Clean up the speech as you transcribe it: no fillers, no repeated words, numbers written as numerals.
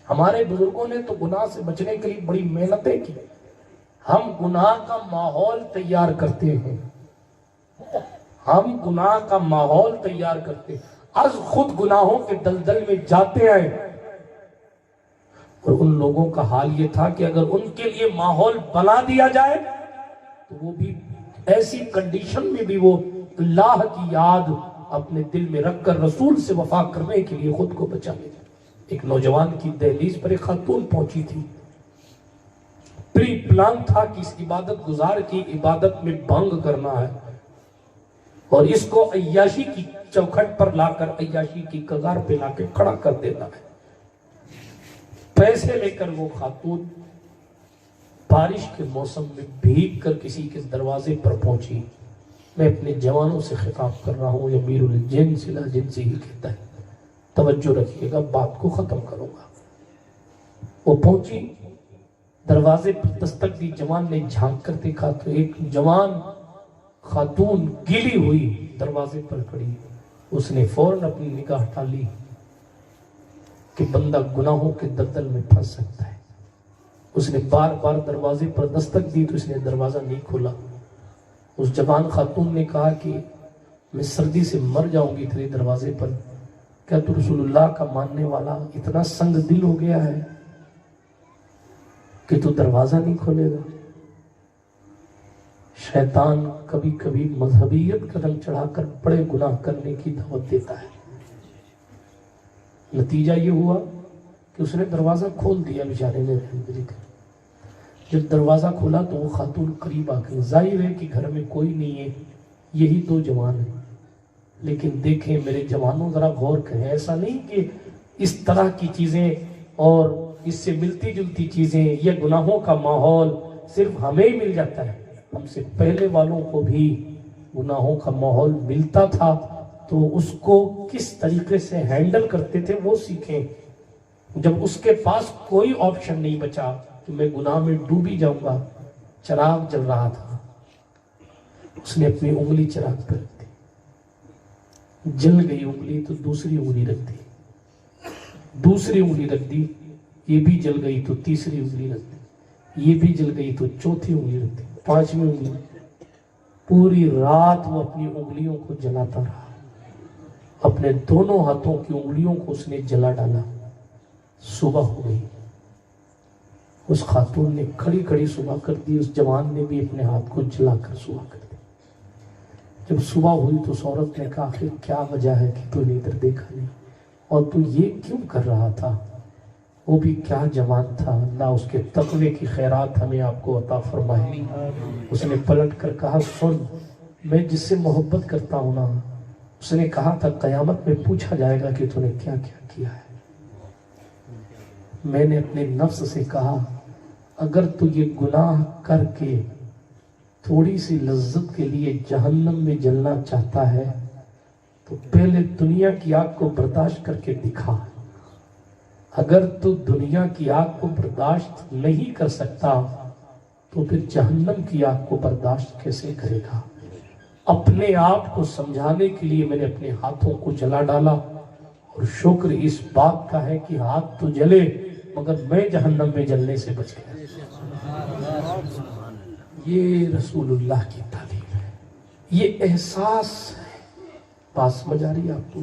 ہمارے بزرگوں نے تو گناہ سے بچنے کے لیے بڑی محنتیں کی. ہم گناہ کا ماحول تیار کرتے ہیں. ہم گناہ کا ماحول تیار کرتے ہیں. از خود گناہوں کے دلدل میں جاتے ہیں. اور ان لوگوں کا حال یہ تھا کہ اگر ان کے لیے ماحول بنا دیا جائے تو وہ بھی ایسی کنڈیشن میں بھی وہ اللہ کی یاد اپنے دل میں رکھ کر رسول سے وفا کرنے کے لیے خود کو بچا لے. ایک نوجوان کی دہلیز پر ایک خاتون پہنچی تھی. پری پلان تھا کہ اس عبادت گزار کی عبادت میں بھنگ کرنا ہے اور اس کو عیاشی کی چوکھٹ پر لا کر عیاشی کی کگار پہ لا کے کھڑا کر دینا ہے. پیسے لے کر وہ خاتون بارش کے موسم میں بھیگ کر کسی کے دروازے پر پہنچی. میں اپنے جوانوں سے خطاب کر رہا ہوں، امیر الجنس لا جنس ہی کہتا ہے، توجہ رکھیے گا، بات کو ختم کروں گا. وہ پہنچی، دروازے پر دستک دی. جوان نے جھانک کر دیکھا تو ایک جوان خاتون گیلی ہوئی دروازے پر کھڑی. اس نے فوراً اپنی نگاہ ہٹا لی کہ بندہ گناہوں کے دلدل میں پھنس سکتا ہے. اس نے بار بار دروازے پر دستک دی تو اس نے دروازہ نہیں کھولا. اس جوان خاتون نے کہا کہ میں سردی سے مر جاؤں گی تیرے دروازے پر. کیا تو رسول اللہ کا ماننے والا اتنا سنگ دل ہو گیا ہے کہ تو دروازہ نہیں کھولے گا؟ شیطان کبھی کبھی مذہبیت کا رنگ چڑھا کر بڑے گناہ کرنے کی دعوت دیتا ہے. نتیجہ یہ ہوا کہ اس نے دروازہ کھول دیا بیچارے نے. جب دروازہ کھولا تو وہ خاتون قریب آ گئی. ظاہر ہے کہ گھر میں کوئی نہیں ہے، یہی دو جوان ہیں. لیکن دیکھیں میرے جوانوں ذرا غور کریں، ایسا نہیں کہ اس طرح کی چیزیں اور اس سے ملتی جلتی چیزیں، یہ گناہوں کا ماحول صرف ہمیں ہی مل جاتا ہے. ہم سے پہلے والوں کو بھی گناہوں کا ماحول ملتا تھا، تو اس کو کس طریقے سے ہینڈل کرتے تھے وہ سیکھیں. جب اس کے پاس کوئی آپشن نہیں بچا کہ میں گناہ میں ڈوبی جاؤں گا، چراغ جل رہا تھا، اس نے اپنی انگلی چراغ پر رکھ دی. جل گئی انگلی تو دوسری انگلی رکھ دی، دوسری انگلی رکھ دی، یہ بھی جل گئی تو تیسری انگلی رکھ دی، یہ بھی جل گئی تو چوتھی انگلی رکھ دی، پانچویں انگلی. پوری رات وہ اپنی انگلیوں کو جلاتا رہا. اپنے دونوں ہاتھوں کی انگلیوں کو اس نے جلا ڈالا. صبح ہو گئی. اس خاتون نے کھڑی کھڑی صبح کر دی. اس جوان نے بھی اپنے ہاتھ کو جلا کر صبح کر دی. جب صبح ہوئی تو اس عورت نے کہا آخر کیا وجہ ہے کہ تو نے ادھر دیکھا نہیں اور تو یہ کیوں کر رہا تھا؟ وہ بھی کیا جوان تھا، اللہ اس کے تقوی کی خیرات ہمیں آپ کو عطا فرمائے. اس نے پلٹ کر کہا سن، میں جس سے محبت کرتا ہوں نا، اس نے کہا تھا قیامت میں پوچھا جائے گا کہ تو نے کیا کیا کیا ہے. میں نے اپنے نفس سے کہا اگر تو یہ گناہ کر کے تھوڑی سی لذت کے لیے جہنم میں جلنا چاہتا ہے تو پہلے دنیا کی آگ کو برداشت کر کے دکھا. اگر تو دنیا کی آگ کو برداشت نہیں کر سکتا تو پھر جہنم کی آگ کو برداشت کیسے کرے گا؟ اپنے آپ کو سمجھانے کے لیے میں نے اپنے ہاتھوں کو جلا ڈالا اور شکر اس بات کا ہے کہ ہاتھ تو جلے مگر میں جہنم میں جلنے سے بچ گیا. یہ رسول اللہ کی تعلیم ہے، یہ احساس ہے. بات سمجھ آ رہی ہے آپ کو؟